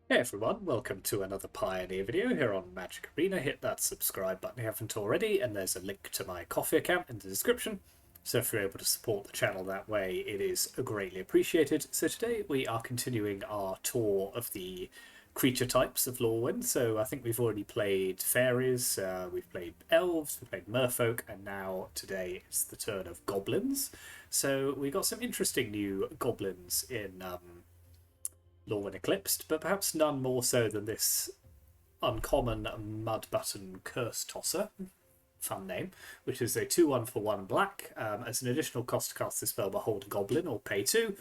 Hey everyone, welcome to another Pioneer video here on Magic Arena. Hit that subscribe button if you haven't already, and there's a link to my Coffee account in the description. So if you're able to support the channel that way, it is greatly appreciated. So today we are continuing our tour of the creature types of Lorwyn. So I think we've already played fairies, we've played elves, we've played merfolk, and now today it's the turn of goblins. So we got some interesting new goblins in Lorwyn Eclipsed, but perhaps none more so than this uncommon Mudbutton Cursetosser, fun name, which is a 2/1 for 1 black. As an additional cost to cast this spell, behold a goblin, or pay 2.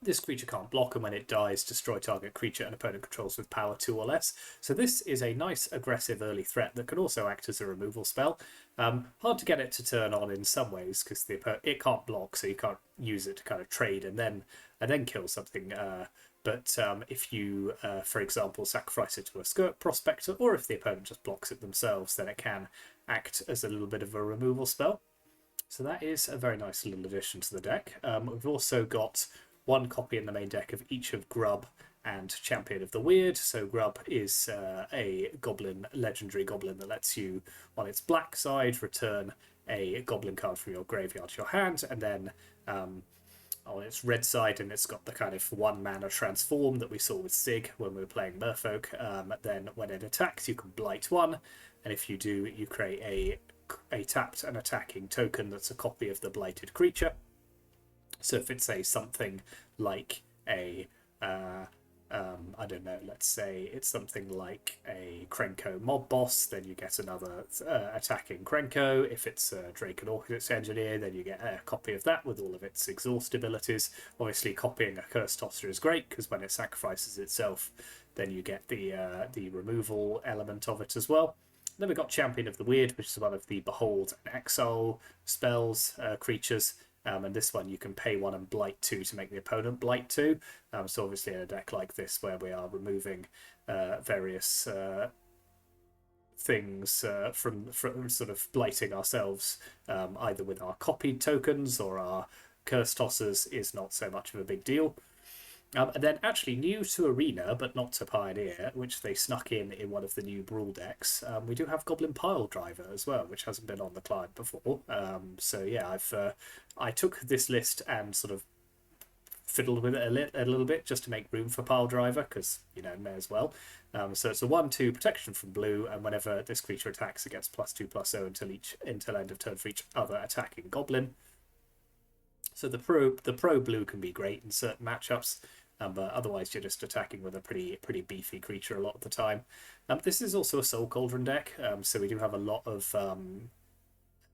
This creature can't block, and when it dies, destroy target creature an opponent controls with power 2 or less. So this is a nice aggressive early threat that can also act as a removal spell. Hard to get it to turn on in some ways because it can't block, so you can't use it to kind of trade and then kill something. But if you, for example, sacrifice it to a Skirt Prospector, or if the opponent just blocks it themselves, then it can act as a little bit of a removal spell. So that is a very nice little addition to the deck. We've also got one copy in the main deck of each of Grub and Champion of the Weird. So Grub is a legendary goblin that lets you, on its black side, return a goblin card from your graveyard to your hand, and then on its red side, and it's got the kind of 1 mana transform that we saw with Sig when we were playing Merfolk. Then when it attacks, you can blight 1, and if you do, you create a tapped and attacking token that's a copy of the blighted creature. So if it's something like a I don't know, let's say it's something like a Krenko mob boss, then you get another attacking Krenko. If it's a Drake and Orchid's Engineer, then you get a copy of that with all of its exhaust abilities. Obviously, copying a Cursetosser is great because when it sacrifices itself, then you get the removal element of it as well. Then we've got Champion of the Weird, which is one of the Behold and Exile spells, creatures. And this one you can pay 1 and blight 2 to make the opponent blight 2. So obviously in a deck like this where we are removing various things from sort of blighting ourselves, either with our copied tokens or our Cursetossers, is not so much of a big deal. And then actually new to Arena, but not to Pioneer, which they snuck in one of the new Brawl decks, we do have Goblin Piledriver as well, which hasn't been on the client before. So yeah, I took this list and sort of fiddled with it a little bit just to make room for Piledriver, because, you know, may as well. So it's a 1/2 protection from blue, and whenever this creature attacks, it gets +2/+0 until end of turn for each other attacking goblin. So the pro blue can be great in certain matchups, but otherwise you're just attacking with a pretty beefy creature a lot of the time. This is also a Soul Cauldron deck, so we do have a lot of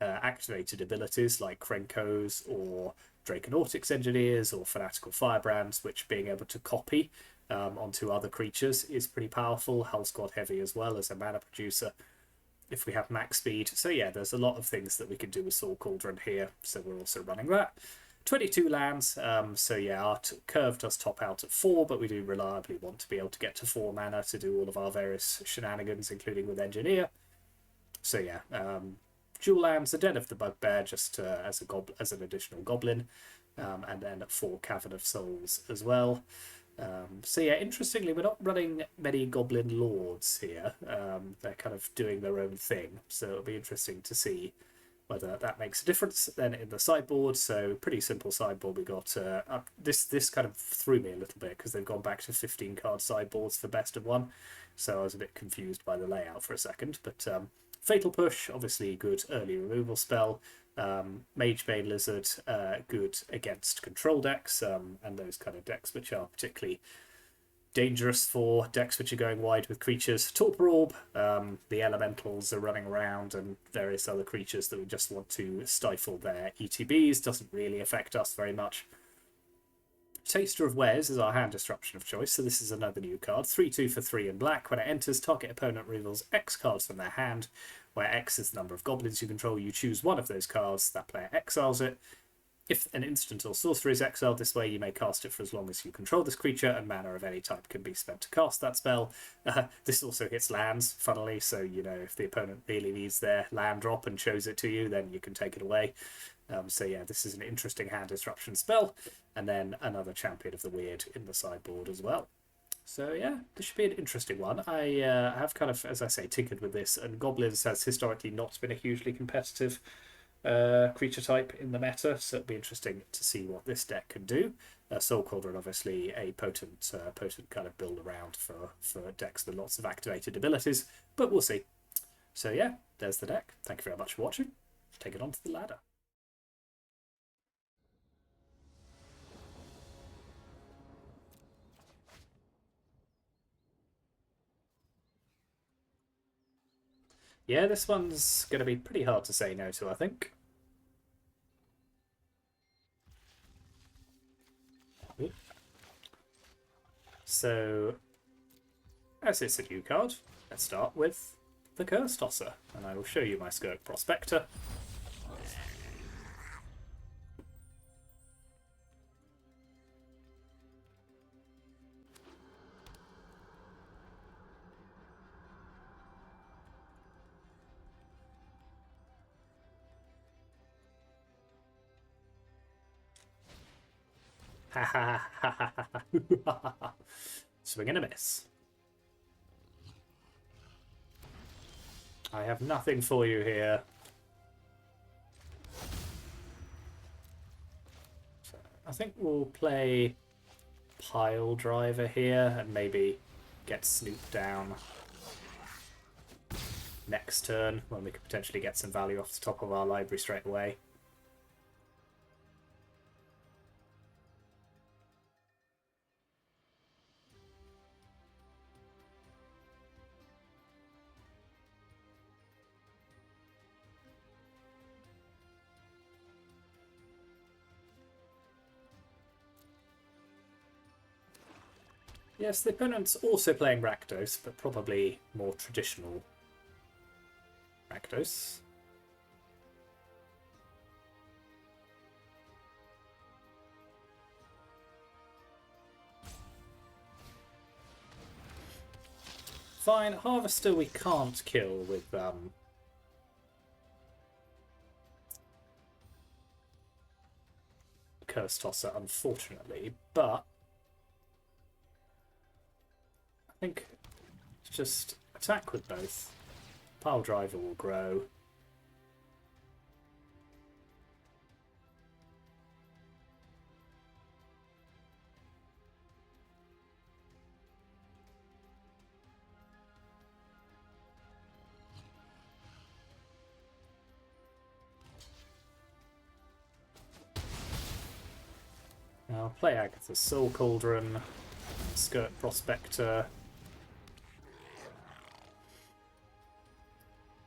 activated abilities like Krenkos or Draconautics Engineers or Fanatical Firebrands, which being able to copy onto other creatures is pretty powerful. Hull Squad Heavy as well as a mana producer if we have max speed. So yeah, there's a lot of things that we can do with Soul Cauldron here, so we're also running that. 22 lands, so yeah, our curve does top out at 4, but we do reliably want to be able to get to 4 mana to do all of our various shenanigans, including with Engineer. So yeah, dual lands, the Den of the Bugbear, just as an additional goblin, and then 4 Cavern of Souls as well. So yeah, interestingly, we're not running many Goblin Lords here. They're kind of doing their own thing, so it'll be interesting to see whether that makes a difference then in the sideboard. So pretty simple sideboard. We got this kind of threw me a little bit because they've gone back to 15 card sideboards for best of 1, so I was a bit confused by the layout for a second. But Fatal Push, obviously a good early removal spell. Magebane Lizard, good against control decks, and those kind of decks which are particularly dangerous for decks which are going wide with creatures. Torpor Orb, the elementals are running around, and various other creatures that we just want to stifle their ETBs. Doesn't really affect us very much. Taster of Wares is our hand disruption of choice, so this is another new card. 3/2 for 3 in black. When it enters, target opponent reveals X cards from their hand, where X is the number of goblins you control. You choose one of those cards, that player exiles it. If an instant or sorcery is exiled this way, you may cast it for as long as you control this creature, and mana of any type can be spent to cast that spell. This also hits lands, funnily, so, you know, if the opponent really needs their land drop and shows it to you, then you can take it away. So yeah, this is an interesting hand disruption spell. And then another Champion of the Weird in the sideboard as well. So yeah, this should be an interesting one. I have kind of, as I say, tinkered with this, and Goblins has historically not been a hugely competitive creature type in the meta, so it'll be interesting to see what this deck can do. Soul Cauldron, obviously, a potent kind of build around for decks with lots of activated abilities, but we'll see. So yeah, there's the deck. Thank you very much for watching. Take it on to the ladder. Yeah, this one's going to be pretty hard to say no to, I think. So, as it's a new card, let's start with the Cursetosser, and I will show you my Skirk Prospector. Swing and a miss. I have nothing for you here. So I think we'll play Piledriver here and maybe get Snoop down next turn when we could potentially get some value off the top of our library straight away. Yes, the opponent's also playing Rakdos, but probably more traditional Rakdos. Fine, Harvester we can't kill with Cursetosser, unfortunately, but I think just attack with both. Piledriver will grow. I'll play Agatha's Soul Cauldron, Skirk Prospector.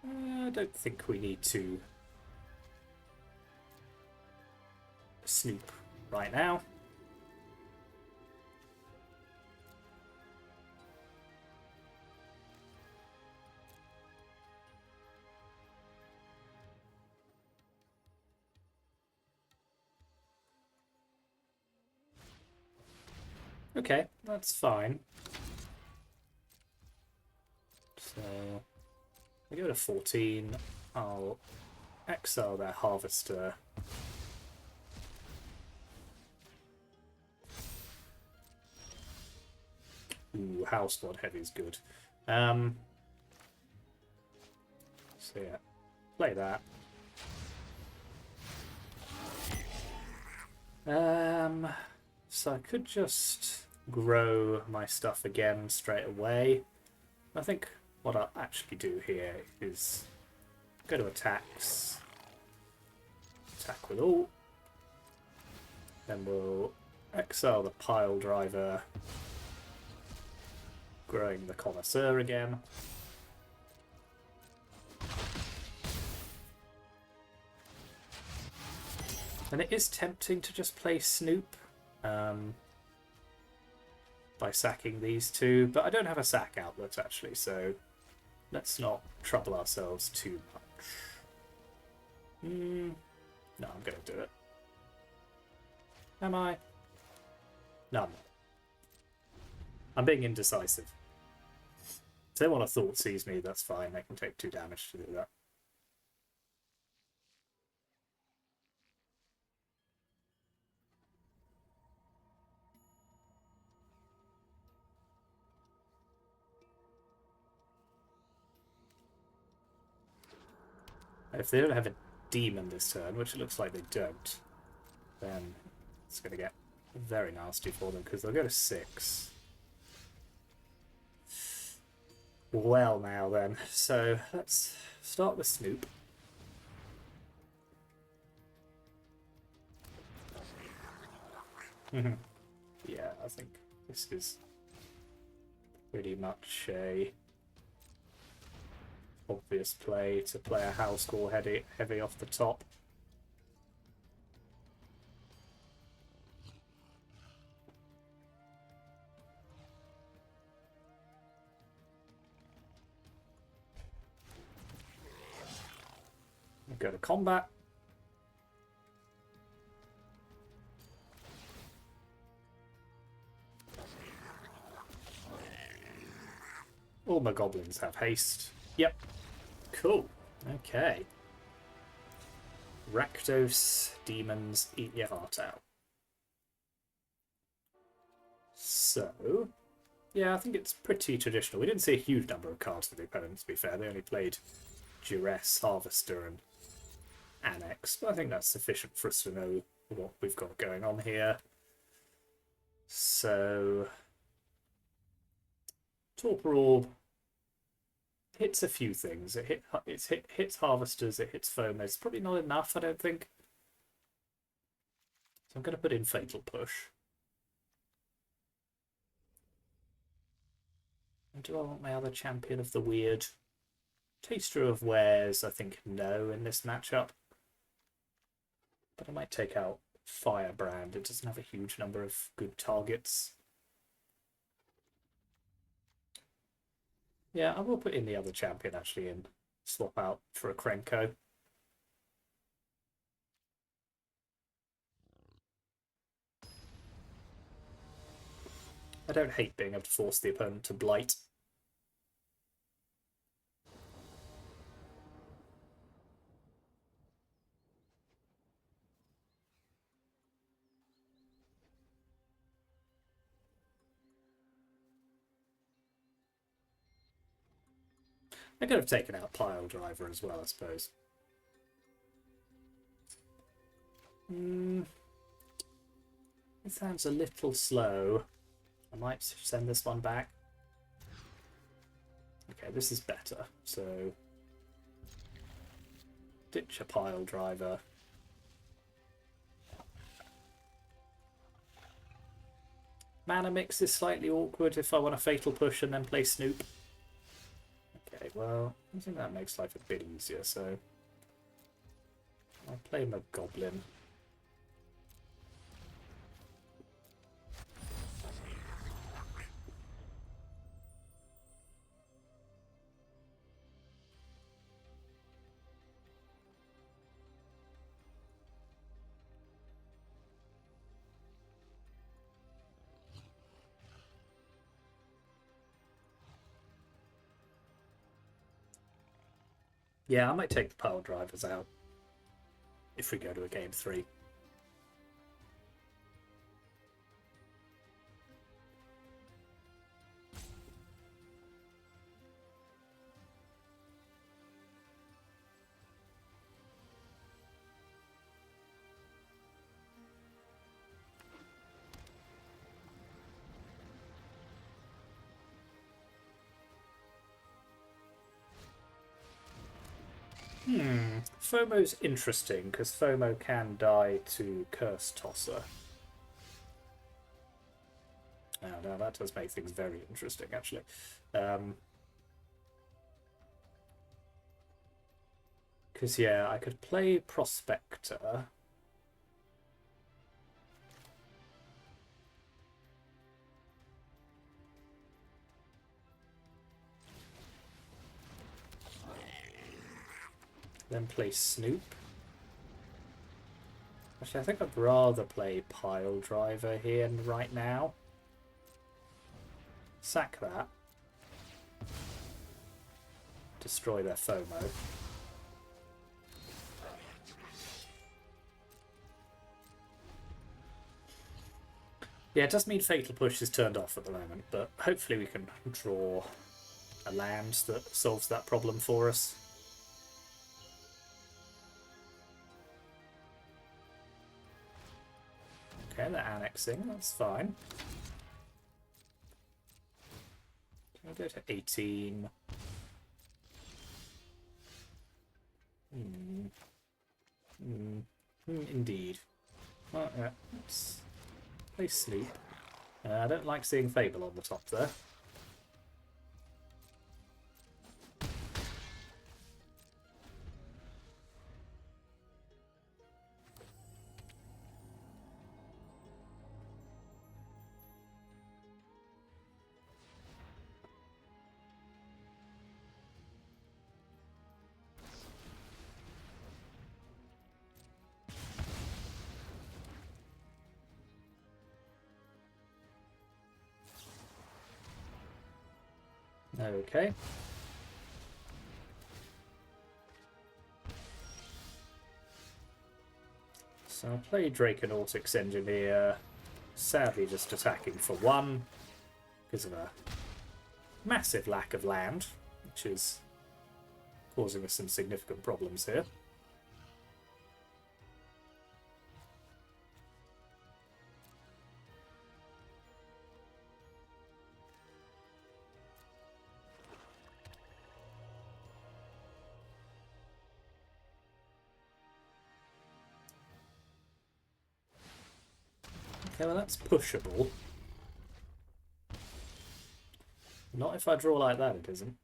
I don't think we need to snoop right now. Okay, that's fine. So we go to 14. I'll exile their Harvester. Ooh, House Lord Heavy's good. So yeah, play that. So I could just grow my stuff again straight away. I think what I'll actually do here is go to attacks, attack with all, then we'll exile the Piledriver, growing the Connoisseur again. And it is tempting to just play Snoop by sacking these two, but I don't have a sack outlet actually, so let's not trouble ourselves too much. No, I'm going to do it. Am I? No, I'm not. I'm being indecisive. If they want to Thought Seize me, that's fine. They can take 2 damage to do that. If they don't have a demon this turn, which it looks like they don't, then it's going to get very nasty for them because they'll go to 6. Well, now then. So let's start with Snoop. Yeah, I think this is pretty much a obvious play to play a house call heavy off the top. Go to combat. All my goblins have haste. Yep. Cool. Okay. Rakdos, demons, eat your heart out. So, yeah, I think it's pretty traditional. We didn't see a huge number of cards for the opponent, to be fair. They only played Duress, Harvester, and Annex, but I think that's sufficient for us to know what we've got going on here. So, Torpor Orb hits a few things. It hits Harvesters, it hits Foam. It's probably not enough, I don't think. So I'm going to put in Fatal Push. And do I want my other champion of the weird? Taster of Wares, I think no in this matchup. But I might take out Firebrand. It doesn't have a huge number of good targets. Yeah, I will put in the other champion actually and swap out for a Krenko. I don't hate being able to force the opponent to blight. I could have taken out Piledriver as well, I suppose. It sounds a little slow. I might send this one back. Okay, this is better. So, ditch a Piledriver. Mana mix is slightly awkward if I want a Fatal Push and then play Snoop. Okay, well, I think that makes life a bit easier, so I'll play my Goblin. Yeah, I might take the Piledrivers out if we go to a game 3. FOMO's interesting, because FOMO can die to Cursetosser. Oh, now that does make things very interesting, actually. Because, yeah, I could play Prospector. Then play Snoop. Actually, I think I'd rather play Piledriver here right now. Sack that. Destroy their FOMO. Yeah, it does mean Fatal Push is turned off at the moment, but hopefully we can draw a land that solves that problem for us. Okay, they're annexing, that's fine. Can I go to 18? Indeed. Oh, yeah. Oops. Play Snoop. I don't like seeing Fable on the top there. Okay. So I'll play Draconautics Engineer, sadly just attacking for 1 because of a massive lack of land, which is causing us some significant problems here. Okay, well that's pushable. Not if I draw like that, it isn't.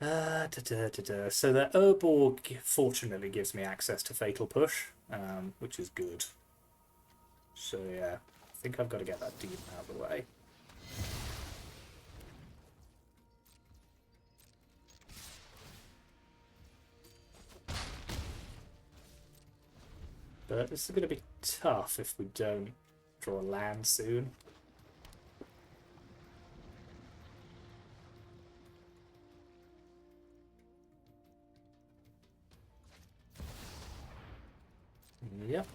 So the Urborg fortunately gives me access to Fatal Push, which is good. So yeah, I think I've got to get that demon out of the way. But this is going to be tough if we don't draw land soon. Yep.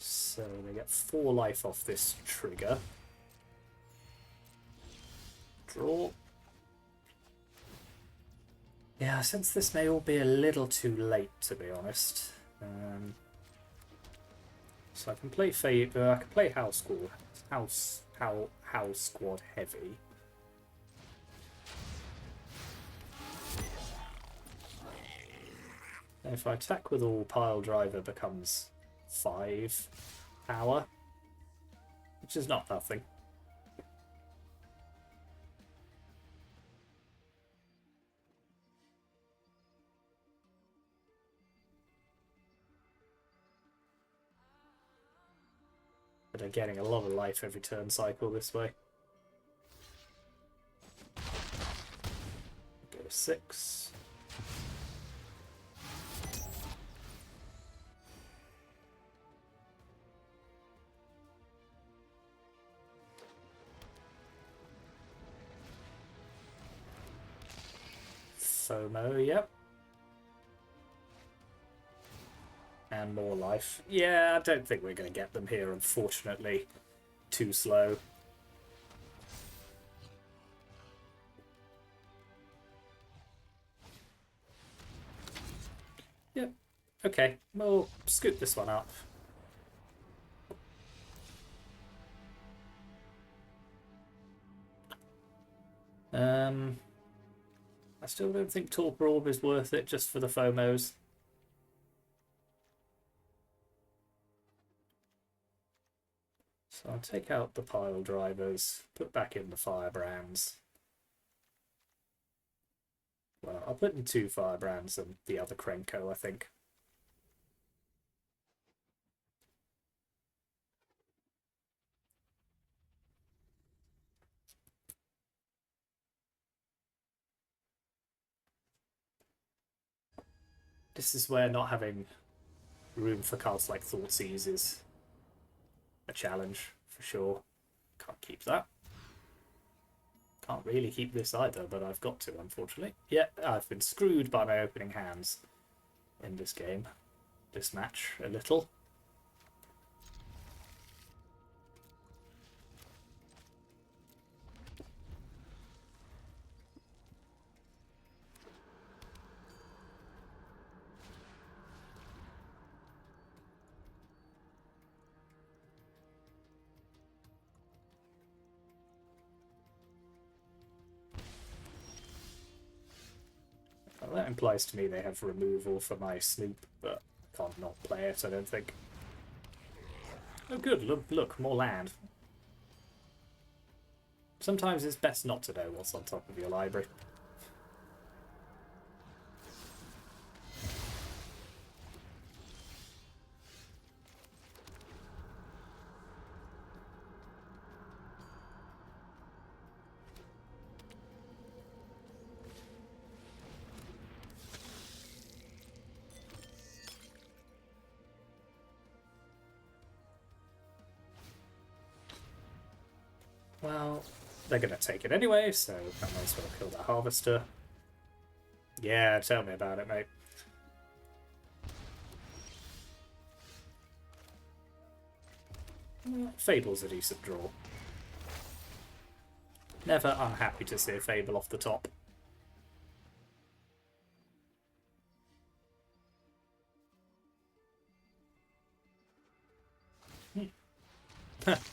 So they get 4 life off this trigger. Draw. Yeah, since this may all be a little too late, to be honest. So I can play I can play House Squad Heavy. And if I attack with all, Piledriver becomes 5 power, which is not nothing. But they're getting a lot of life every turn cycle this way. Go to 6. FOMO, yep. And more life. Yeah, I don't think we're going to get them here, unfortunately. Too slow. Yep. Okay, we'll scoop this one up. I still don't think Torpor Orb is worth it just for the FOMOs. So I'll take out the pile drivers, put back in the firebrands. Well, I'll put in 2 firebrands and the other Krenko, I think. This is where not having room for cards like Thoughtseize is a challenge, for sure. Can't keep that. Can't really keep this either, but I've got to, unfortunately. Yeah, I've been screwed by my opening hands in this game. This match, a little. Well, that implies to me they have removal for my Snoop, but I can't not play it, I don't think. Oh good, look, more land. Sometimes it's best not to know what's on top of your library. Well, they're going to take it anyway, so I might as well kill that harvester. Yeah, tell me about it, mate. Fable's a decent draw. Never unhappy to see a Fable off the top.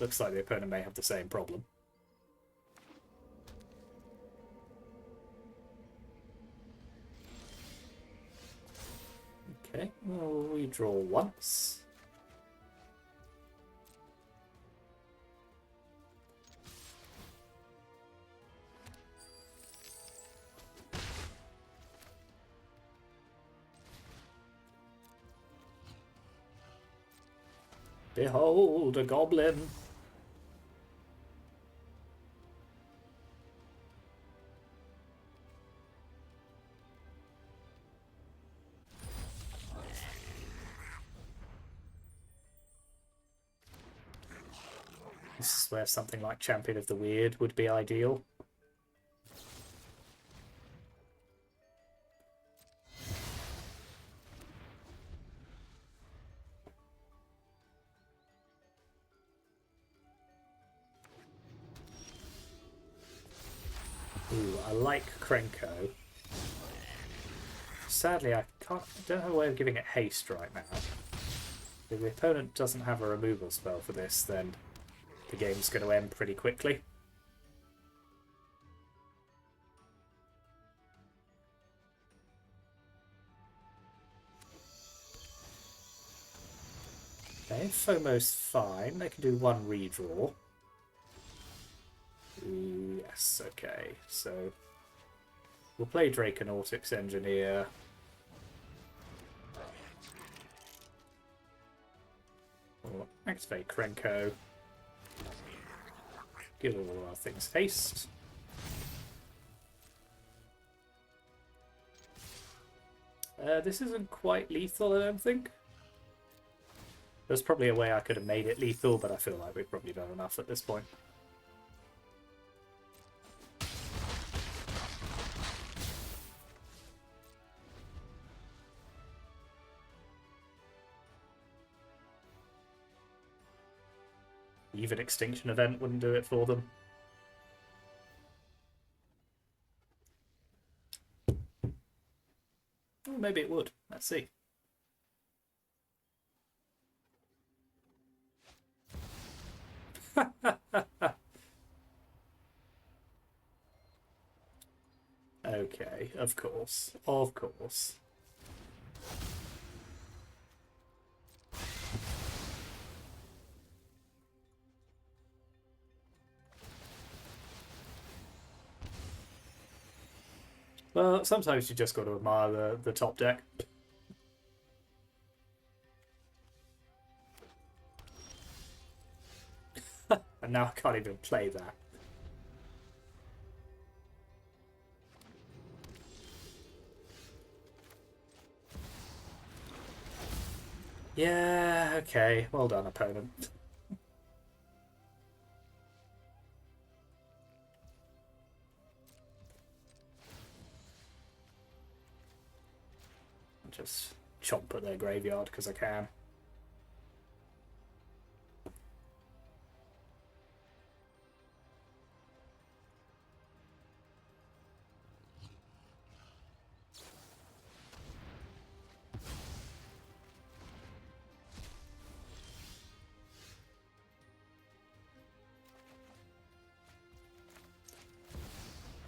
Looks like the opponent may have the same problem. Okay, well, we draw once. Behold, a goblin! This is where something like Champion of the Weird would be ideal. Ooh, I like Krenko. Sadly, I don't have a way of giving it haste right now. If the opponent doesn't have a removal spell for this, then the game's going to end pretty quickly. Okay, FOMO's fine. They can do one redraw. Ooh, yes, okay. So we'll play Draconautics Engineer. We'll activate Krenko. Give all our things haste. This isn't quite lethal, I don't think. There's probably a way I could have made it lethal, but I feel like we've probably done enough at this point. Even Extinction Event wouldn't do it for them. Oh, maybe it would. Let's see. Okay, of course. Of course. Well, sometimes you just got to admire the top deck. And now I can't even play that. Yeah, okay. Well done, opponent. just chomp at their graveyard because I can.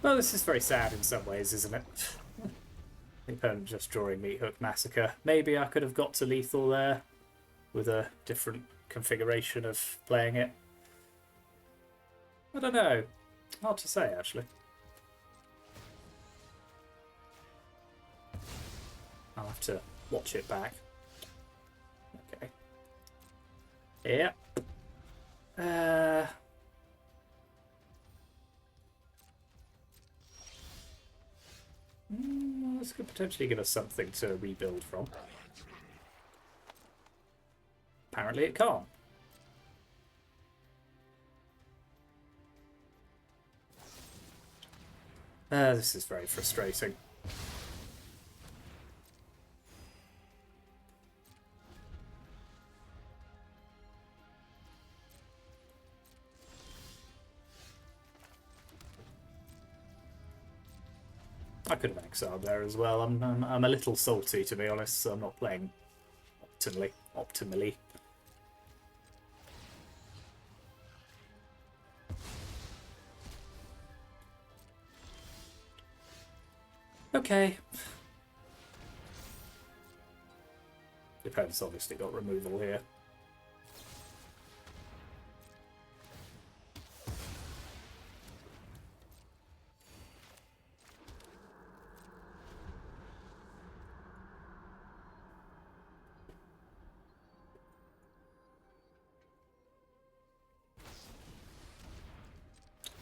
Well, this is very sad in some ways, isn't it? The opponent just drawing Meat Hook Massacre. Maybe I could have got to lethal there with a different configuration of playing it. I don't know. Hard to say, actually. I'll have to watch it back. Okay. Yeah. This could potentially give us something to rebuild from. Apparently it can't. This is very frustrating. I could have exiled there as well. I'm a little salty, to be honest, so I'm not playing optimally. Okay. The opponent's obviously got removal here.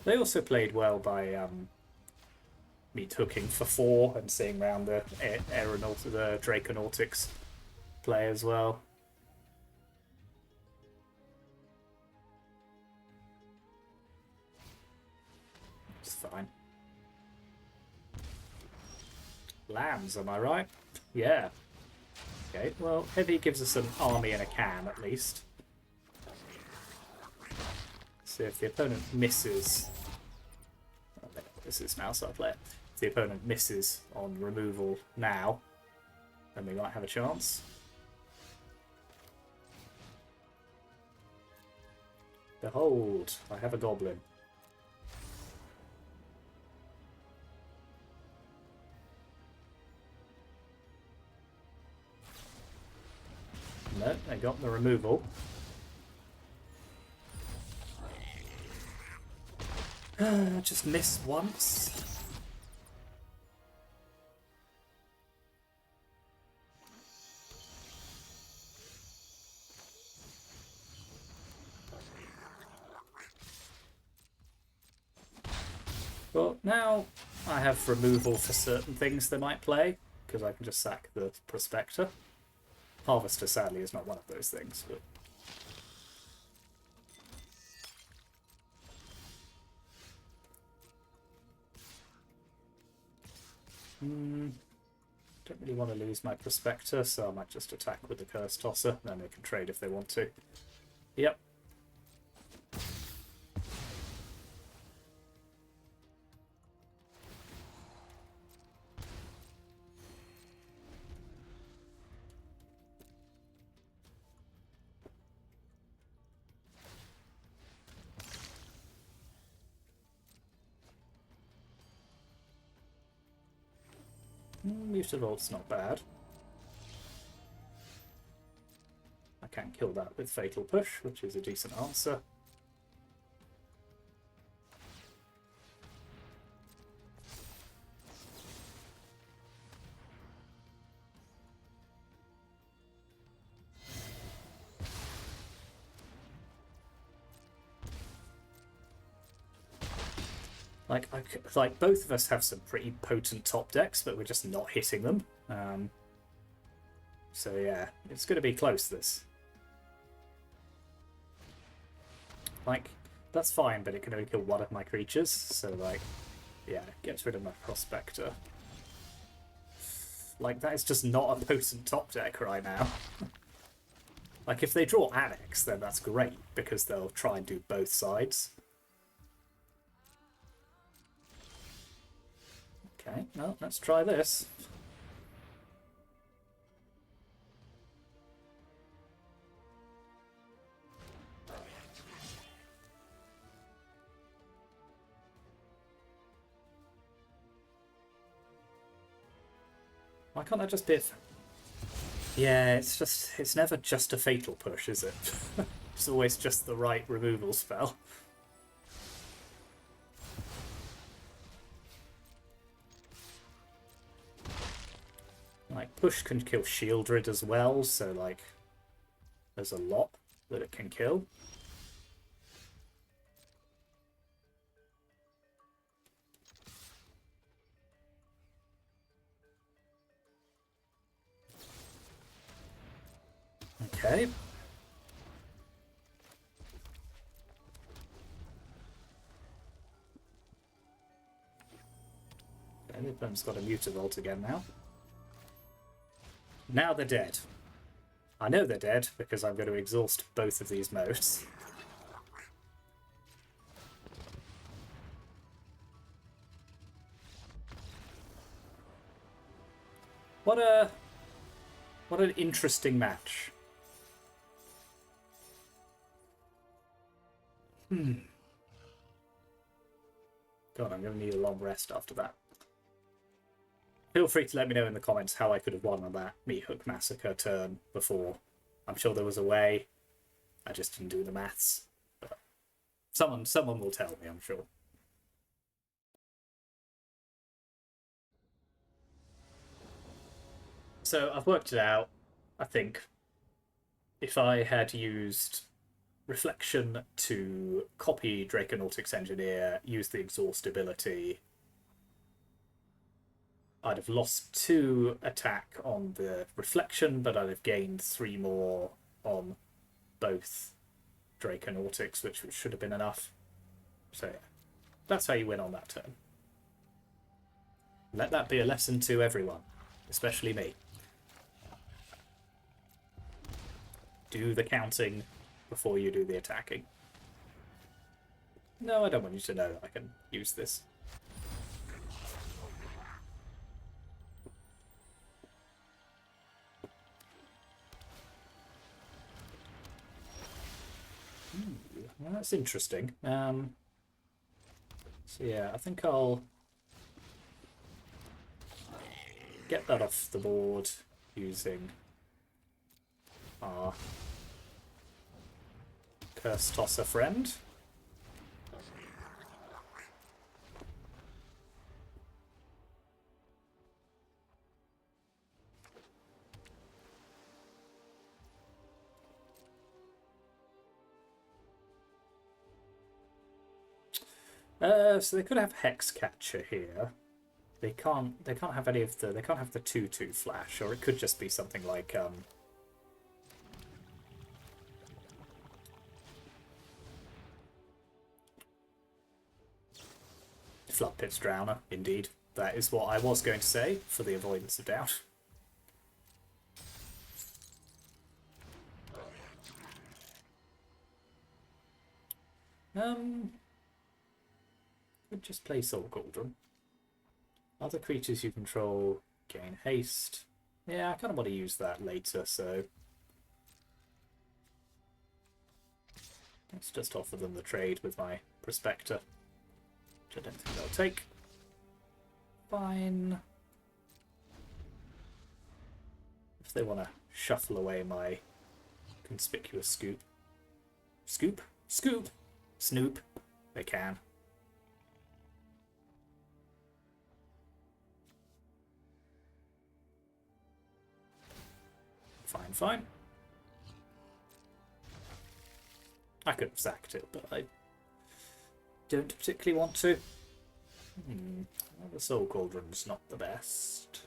They also played well by me hooking for 4 and seeing round the the Draconautics play as well. It's fine. Lambs, am I right? Yeah. Okay, well, Heavy gives us an army and a can at least. So if the opponent misses... This is now, so I'll play it. If the opponent misses on removal now, then we might have a chance. Behold, I have a goblin. No, they got the removal. Just missed once. But now I have removal for certain things they might play, because I can just sack the Prospector. Harvester, sadly, is not one of those things, but... Don't really want to lose my Prospector, so I might just attack with the Cursetosser, then they can trade if they want to. Yep. Mutivolt's not bad. I can kill that with Fatal Push, which is a decent answer. Like both of us have some pretty potent top decks, but we're just not hitting them. So yeah, it's going to be close, this. Like, that's fine, but it can only kill one of my creatures, so like, yeah, gets rid of my Prospector. Like, that is just not a potent top deck right now. Like, if they draw Annex, then that's great, because they'll try and do both sides. Okay, well, let's try this. Why can't I just biff? Yeah, it's never just a fatal push, is it? It's always just the right removal spell. Like, push can kill Shieldred as well, so like, there's a lot that it can kill. Okay. Midburn's got a Mutavault again now. Now they're dead. I know they're dead because I'm going to exhaust both of these modes. What an interesting match. God, I'm going to need a long rest after that. Feel free to let me know in the comments how I could have won on that Meat Hook Massacre turn before. I'm sure there was a way. I just didn't do the maths. But someone will tell me, I'm sure. So I've worked it out. I think if I had used Reflection to copy Draconautics Engineer, use the exhaust ability, I'd have lost 2 attack on the Reflection, but I'd have gained 3 more on both Draconautics, which should have been enough. So yeah, that's how you win on that turn. Let that be a lesson to everyone, especially me. Do the counting before you do the attacking. No, I don't want you to know that I can use this. Well, that's interesting. So yeah, I think I'll get that off the board using our Cursetosser friend. So they could have Hexcatcher here. They can't have any of the. They can't have the 2/2 flash, or it could just be something like Floodpit's Drowner. Indeed, that is what I was going to say for the avoidance of doubt. Could just play Soul Cauldron. Other creatures you control gain haste. Yeah, I kind of want to use that later, so let's just offer them the trade with my Prospector, which I don't think they'll take. Fine. If they want to shuffle away my conspicuous scoop. Scoop? Scoop! Snoop. They can. Fine, fine. I could have sacked it, but I don't particularly want to. Well, the Soul Cauldron's not the best.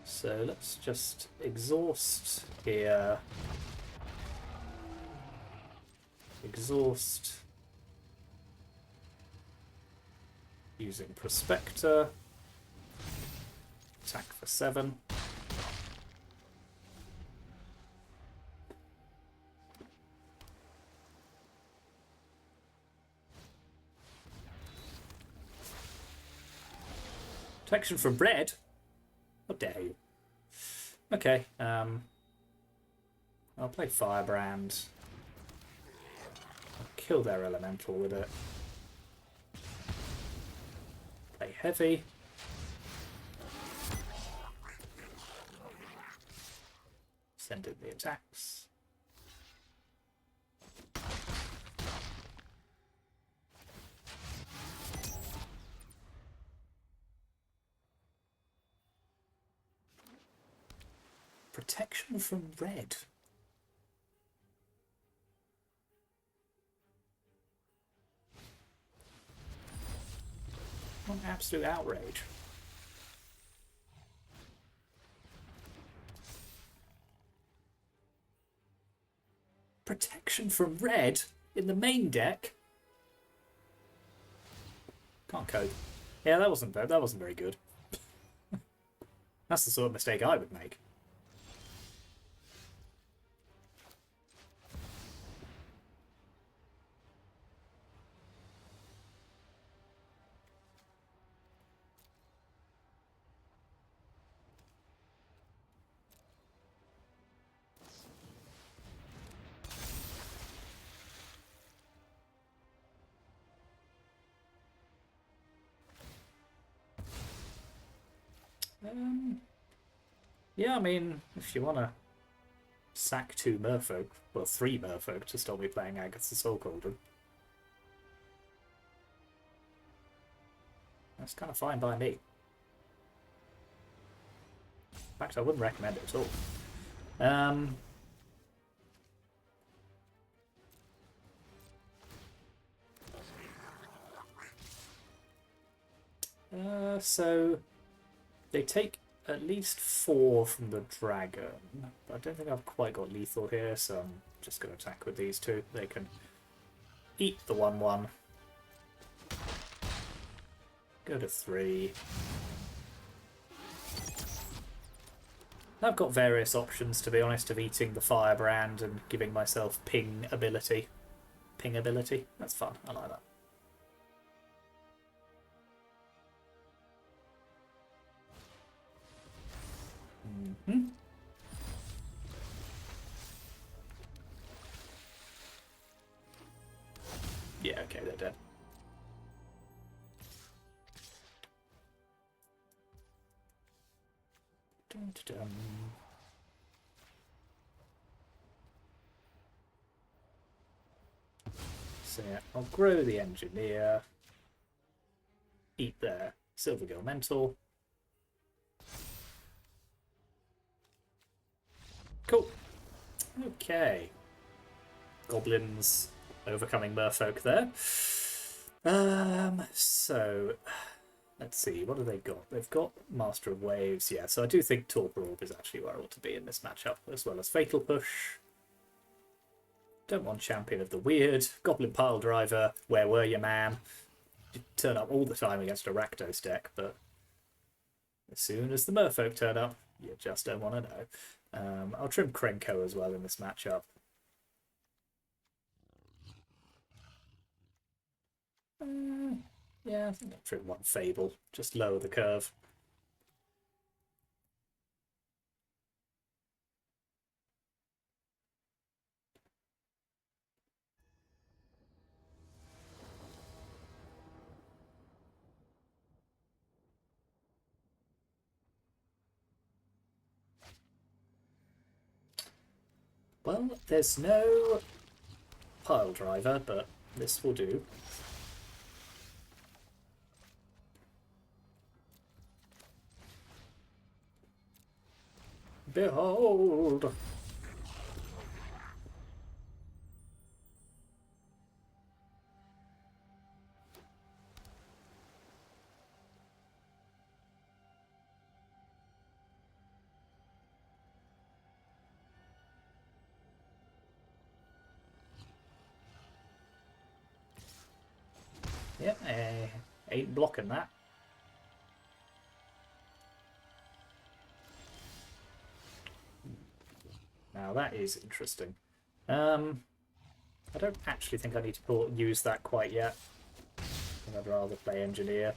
So let's just exhaust here. Exhaust. Using Prospector. Attack for 7. Protection from red? How dare you? Okay, I'll play Firebrand. I'll kill their elemental with it. Play heavy. Send in the attacks. Protection from red. What an absolute outrage. Protection from red in the main deck? Can't code. Yeah, that wasn't very good. That's the sort of mistake I would make. Yeah, I mean, if you want to sack 2 Merfolk, well, 3 Merfolk to stop me playing Agatha Soul Cauldron, that's kind of fine by me. In fact, I wouldn't recommend it at all. So they take at least 4 from the dragon, but I don't think I've quite got lethal here, so I'm just going to attack with these 2. They can eat the 1/1. Go to 3. I've got various options, to be honest, of eating the Firebrand and giving myself ping ability. Ping ability? That's fun. I like that. Mm-hmm. Yeah, okay, they're dead. Dun-dun-dun. So yeah, I'll grow the Engineer. Eat their Silver Elemental. Cool. Okay. Goblins overcoming Merfolk there. So let's see, what have they got? They've got Master of Waves, yeah, so I do think Torpor Orb is actually where I ought to be in this matchup, as well as Fatal Push. Don't want Champion of the Weird. Goblin Piledriver, where were you, man? You turn up all the time against a Rakdos deck, but as soon as the Merfolk turn up, you just don't want to know. I'll trim Krenko as well in this matchup. Yeah, I think I'll trim 1 Fable. Just lower the curve. Well, there's no Piledriver, but this will do. Behold! Yep, Ain't blocking that. Now that is interesting. I don't actually think I need to use that quite yet. I'd rather play Engineer.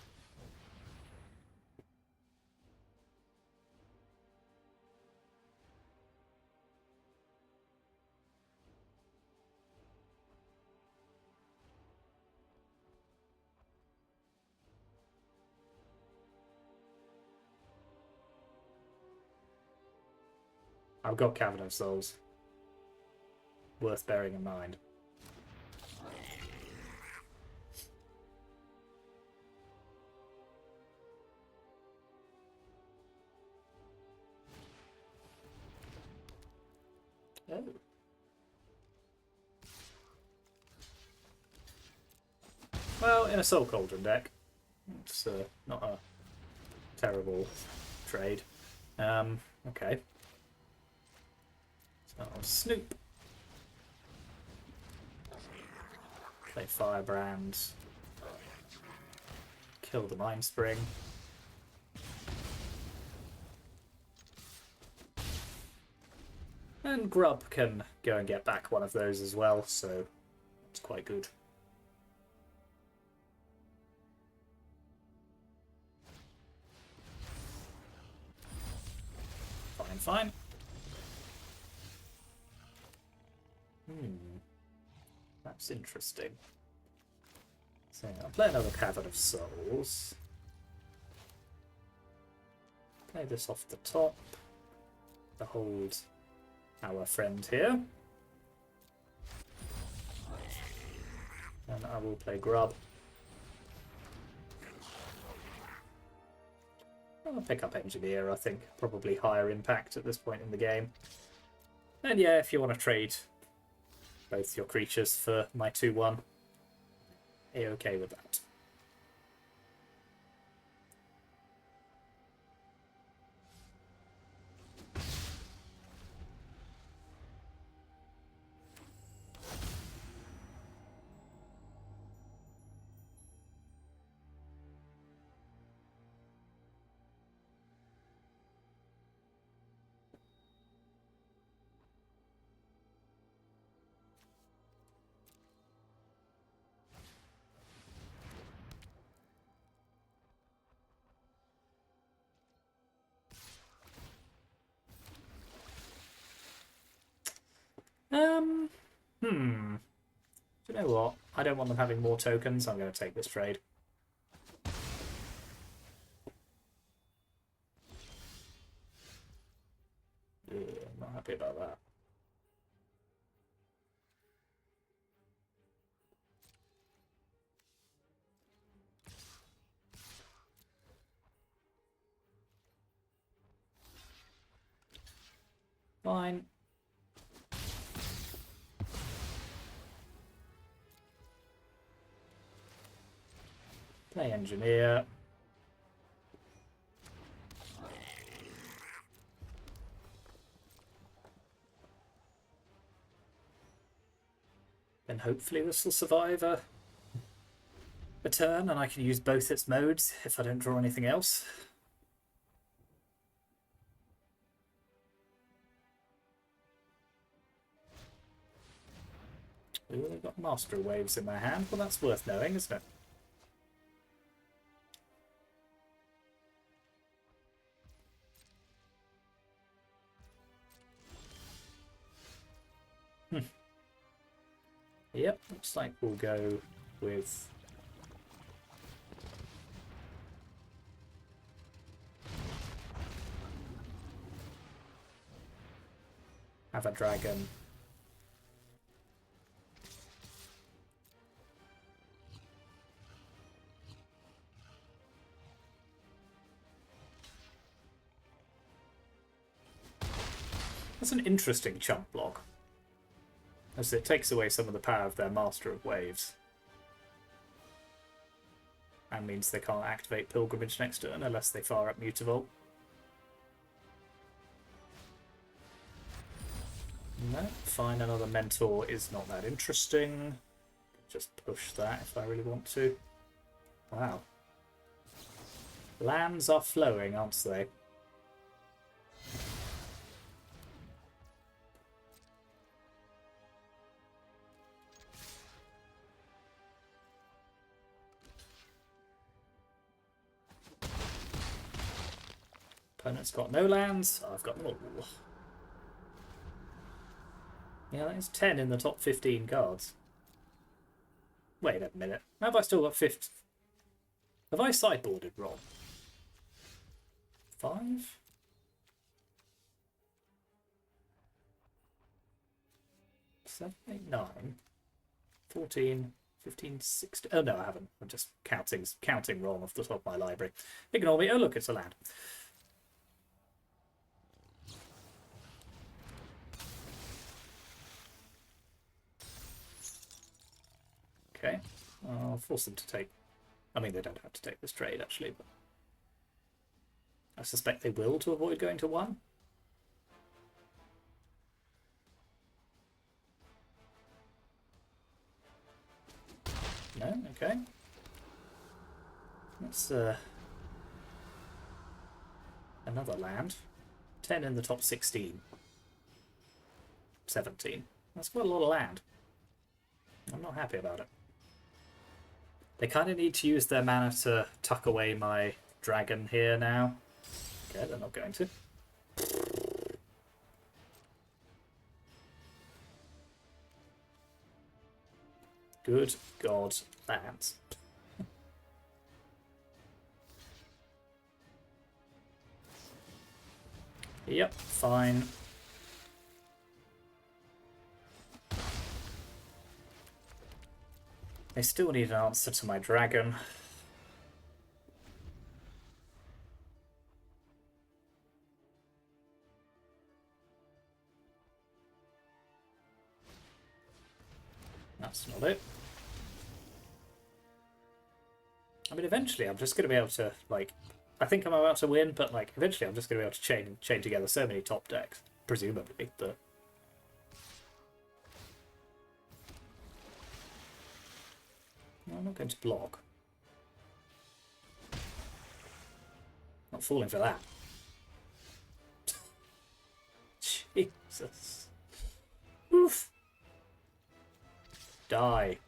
I've got Cavern of Souls. Worth bearing in mind. Oh. Well, in a Soul Cauldron deck, it's not a terrible trade. Okay. So I'll Snoop. Play Firebrand. Kill the Mind Spring. And Grub can go and get back one of those as well, so it's quite good. Fine. That's interesting. So I'll play another Cavern of Souls. Play this off the top. Behold our friend here. And I will play Grub. I'll pick up Engineer, I think. Probably higher impact at this point in the game. And yeah, if you want to trade both your creatures for my 2-1, A-okay with that. Do you know what? I don't want them having more tokens. I'm going to take this trade. Yeah, I'm not happy about that. Fine. Play Engineer. Then hopefully this will survive a turn and I can use both its modes if I don't draw anything else. Ooh, they've got Master Waves in their hand. Well, that's worth knowing, isn't it? Yep, looks like we'll go with have a dragon. That's an interesting chump block, as it takes away some of the power of their Master of Waves. And means they can't activate Pilgrimage next turn unless they fire up Mutavault. No, find another mentor is not that interesting. Just push that if I really want to. Wow. Lands are flowing, aren't they? Opponent's got no lands. I've got them all. Yeah, that is 10 in the top 15 cards. Wait a minute. Have I still got 50? Have I sideboarded wrong? 5? 7, 8, 9, 14, 15, 16. Oh no, I haven't. I'm just counting wrong off the top of my library. Ignore me. Oh look, it's a land. Okay, I'll force them to take. I mean, they don't have to take this trade actually, but I suspect they will to avoid going to 1. No, okay. That's another land. 10 in the top 16. 17. That's quite a lot of land. I'm not happy about it. They kind of need to use their mana to tuck away my dragon here now. Okay, they're not going to. Good God, lands. Yep, fine. They still need an answer to my dragon. That's not it. I mean, eventually I'm just going to be able to, like, I think I'm about to win, but, like, eventually I'm just going to be able to chain together so many top decks, presumably, but... No, I'm not going to block. Not falling for that. Jesus. Oof. Die.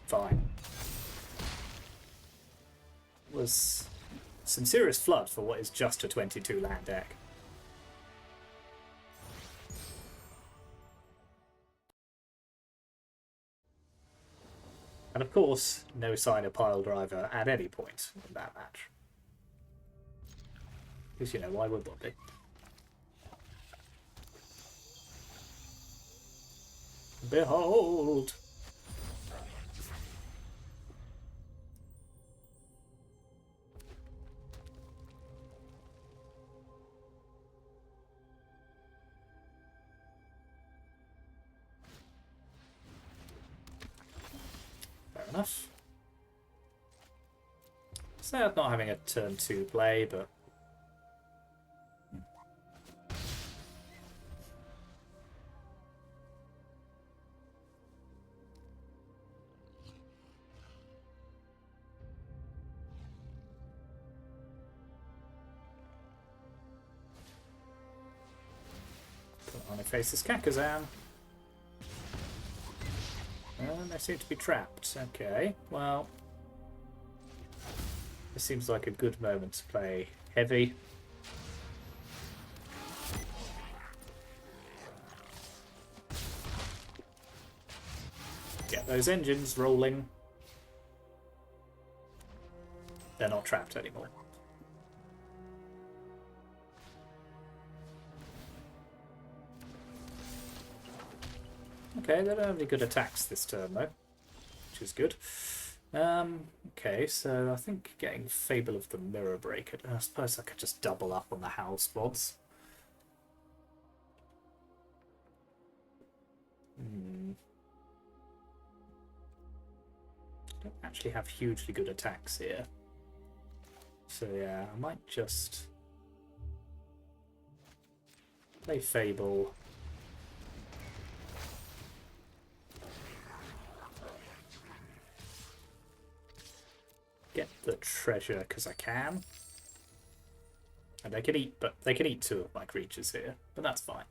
Fine. Was some serious flood for what is just a 22 land deck. And of course, no sign of Piledriver at any point in that match. Because, you know, why would one be? Behold! Fair enough. Sad not having a turn 2 play, but... On it faces Kakazan. And they seem to be trapped. Okay, well... This seems like a good moment to play heavy. Get those engines rolling. They're not trapped anymore. Okay, they don't have any good attacks this turn though, which is good. Okay, so I think getting Fable of the Mirror Breaker. I suppose I could just double up on the Howl spots. Don't actually have hugely good attacks here. So yeah, I might just play Fable. get the treasure because I can. And they can eat, but they can eat 2 of my creatures here, but that's fine.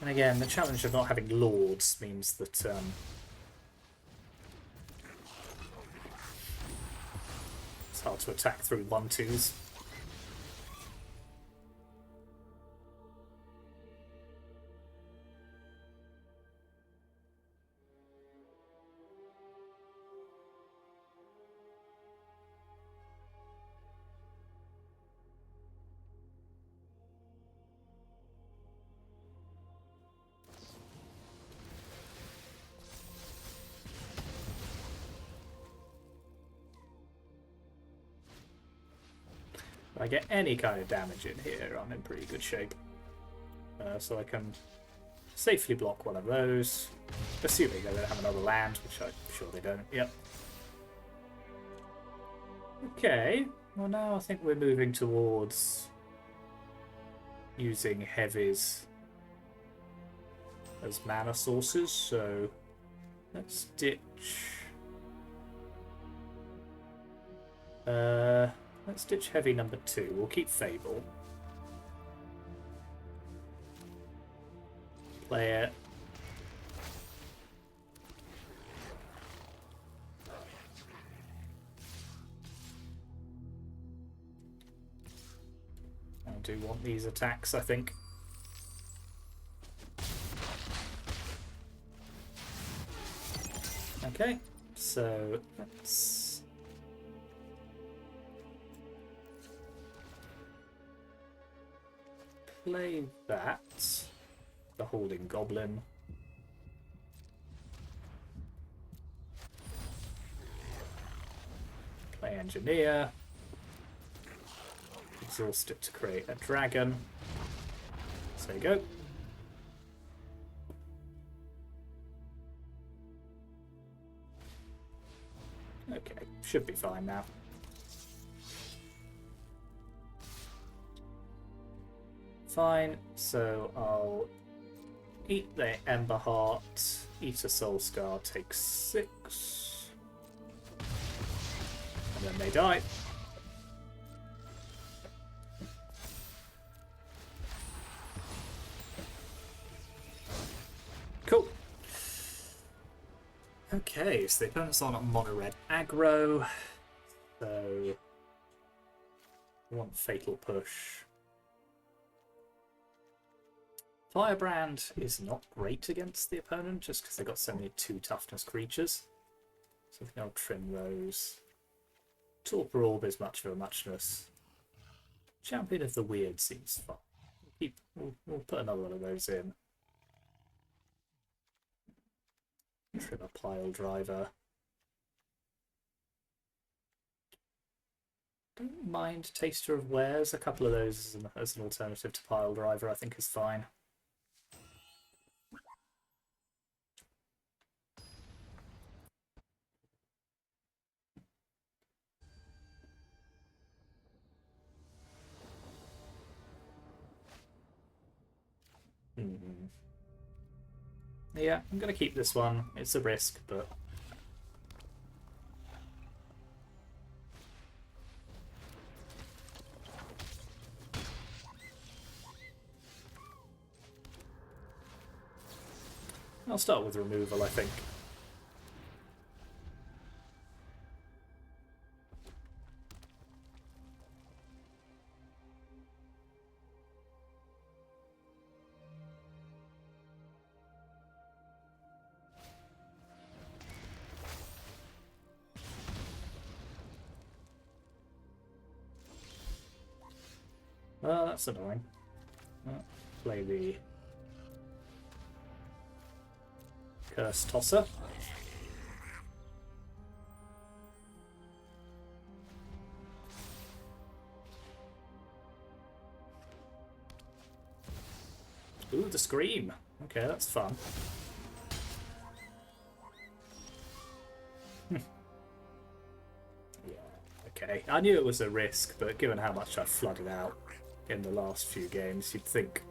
And again, the challenge of not having lords means that it's hard to attack through 1/2s. If I get any kind of damage in here, I'm in pretty good shape. So I can safely block one of those, assuming they don't have another land, which I'm sure they don't. Yep. Okay, well now I think we're moving towards using heavies as mana sources, so let's ditch... let's ditch heavy number 2. We'll keep Fable. Play it. I do want these attacks, I think. Okay, so let's play that. The Holding Goblin. Play Engineer. Exhaust it to create a dragon. So there you go. Okay, should be fine now. Fine, so I'll eat the Ember Heart, eat a Soul Scar, take 6. And then they die. Cool. Okay, so the opponent's on a mono-red aggro. So I want Fatal Push. Firebrand is not great against the opponent just because they've got so many 2 toughness creatures. So I think I'll trim those. Torpor Orb is much of a muchness. Champion of the Weird seems fun. We'll put another one of those in. Trim a Piledriver. Don't mind Taster of Wares. A couple of those as an alternative to Piledriver I think is fine. Yeah, I'm going to keep this one. It's a risk, but... I'll start with removal, I think. That's annoying. Play the Cursetosser. Ooh, the scream. Okay, that's fun. Yeah, okay. I knew it was a risk, but given how much I flooded out in the last few games, you'd think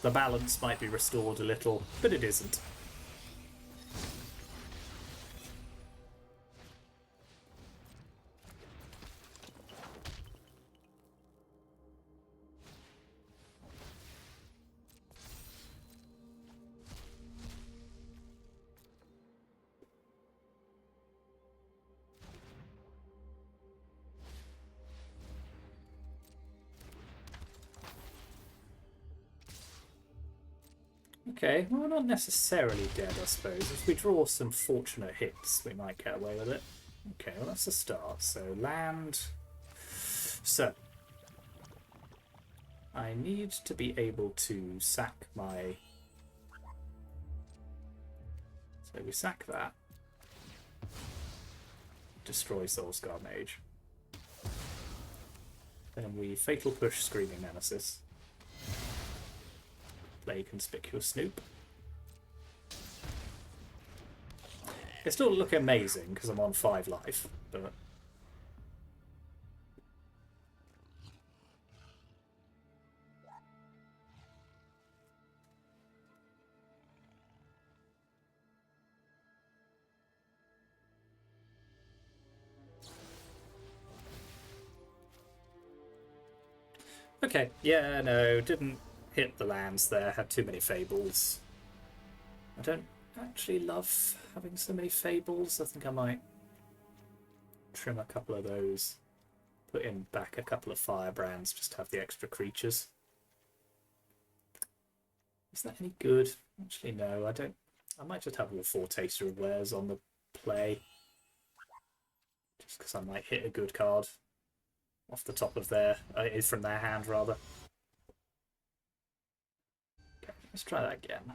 the balance might be restored a little, but it isn't. Okay, well, we're not necessarily dead, I suppose. If we draw some fortunate hits, we might get away with it. Okay, well, that's a start. So, land. So, I need to be able to sack my... So we sack that. Destroy Soulscar Mage. Then we Fatal Push Screaming Nemesis. Play Conspicuous Snoop. It still look amazing because I'm on 5 life, but... Okay, yeah, no, didn't hit the lands there, had too many Fables. I don't actually love having so many Fables. I think I might trim a couple of those, put in back a couple of Firebrands, just to have the extra creatures. Is that any good? Actually, no, I don't. I might just have all 4 Taster of Wares on the play, just because I might hit a good card off the top of their, from their hand rather. Okay, let's try that again.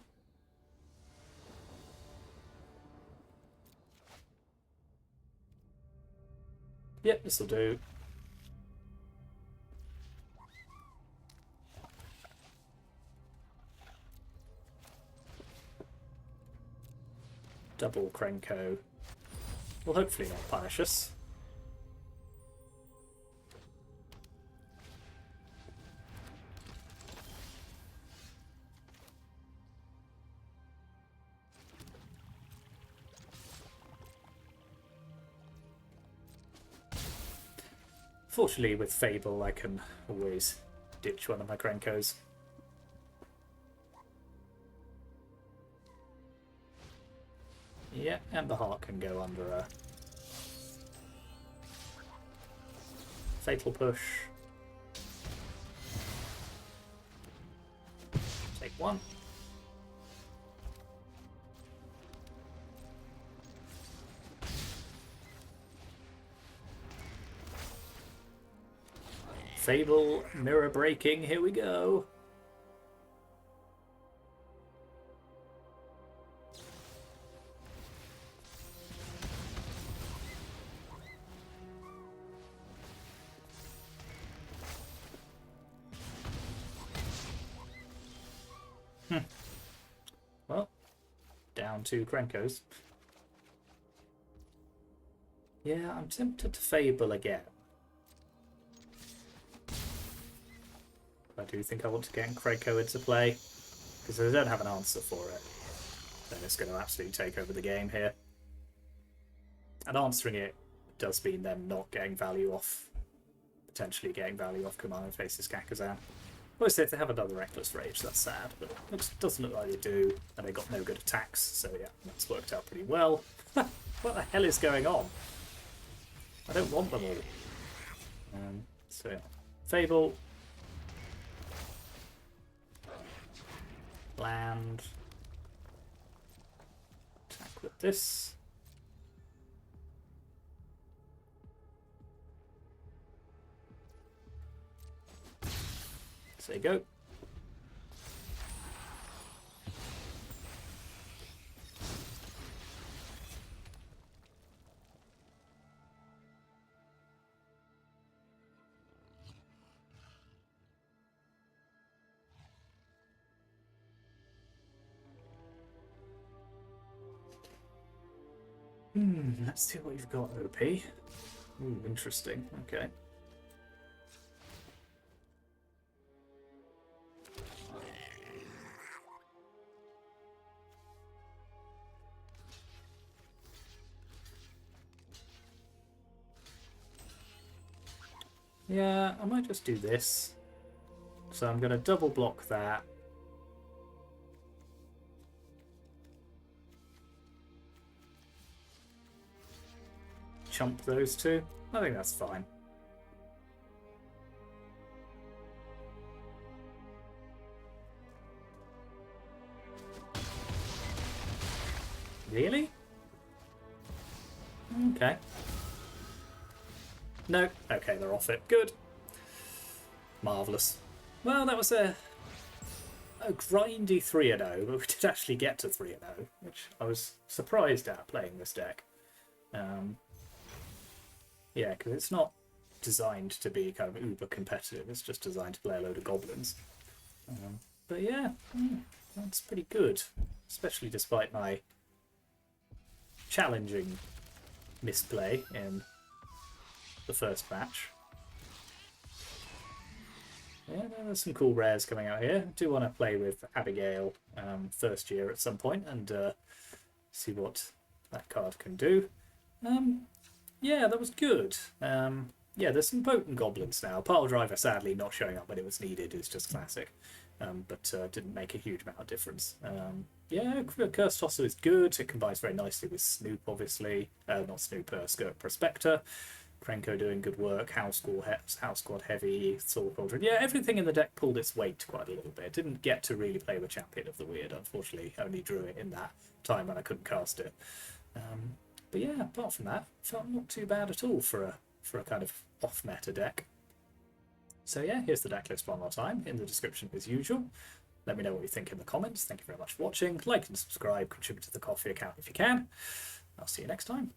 Yep, this'll do. Double Krenko will hopefully not punish us. Fortunately, with Fable, I can always ditch one of my Krenkos. Yeah, and the heart can go under a Fatal Push. Take 1. Fable, mirror breaking, here we go. Well, down 2 Krenkos. Yeah, I'm tempted to Fable again. I do think I want to get Krenko into play, because if I don't have an answer for it, then it's going to absolutely take over the game here. And answering it does mean them not getting value off, potentially getting value off Commander faces Kakazan. Obviously, if they have another Reckless Rage, that's sad, but it doesn't look like they do, and they got no good attacks, so yeah, that's worked out pretty well. What the hell is going on? I don't want them all. So yeah, Fable. Land. Attack with this. So there you go. Let's see what you've got, OP. Ooh, interesting. Okay. Yeah, I might just do this. So I'm going to double block that. Chump those two. I think that's fine. Really? Okay. No. Okay, they're off it. Good. Marvellous. Well, that was a grindy 3-0, but we did actually get to 3-0, which I was surprised at playing this deck. Yeah, because it's not designed to be kind of uber competitive, it's just designed to play a load of goblins. But yeah, that's pretty good, especially despite my challenging misplay in the first match. Yeah, there's some cool rares coming out here. I do want to play with Abigail first year at some point and see what that card can do. Yeah, that was good. Yeah, there's some potent goblins now. Piledriver sadly not showing up when it was needed is just classic, but didn't make a huge amount of difference. Yeah, Cursetosser is good. It combines very nicely with Snoop, obviously. Not Snoop, Skirt Prospector. Krenko doing good work. House Squad Heavy, Soul Cauldron. Yeah, everything in the deck pulled its weight quite a little bit. Didn't get to really play with Champion of the Weird, unfortunately. Only drew it in that time when I couldn't cast it. But yeah, apart from that, felt not too bad at all for a kind of off-meta deck. So yeah, here's the deck list one more time, in the description as usual. Let me know what you think in the comments. Thank you very much for watching. Like and subscribe, contribute to the coffee account if you can. I'll see you next time.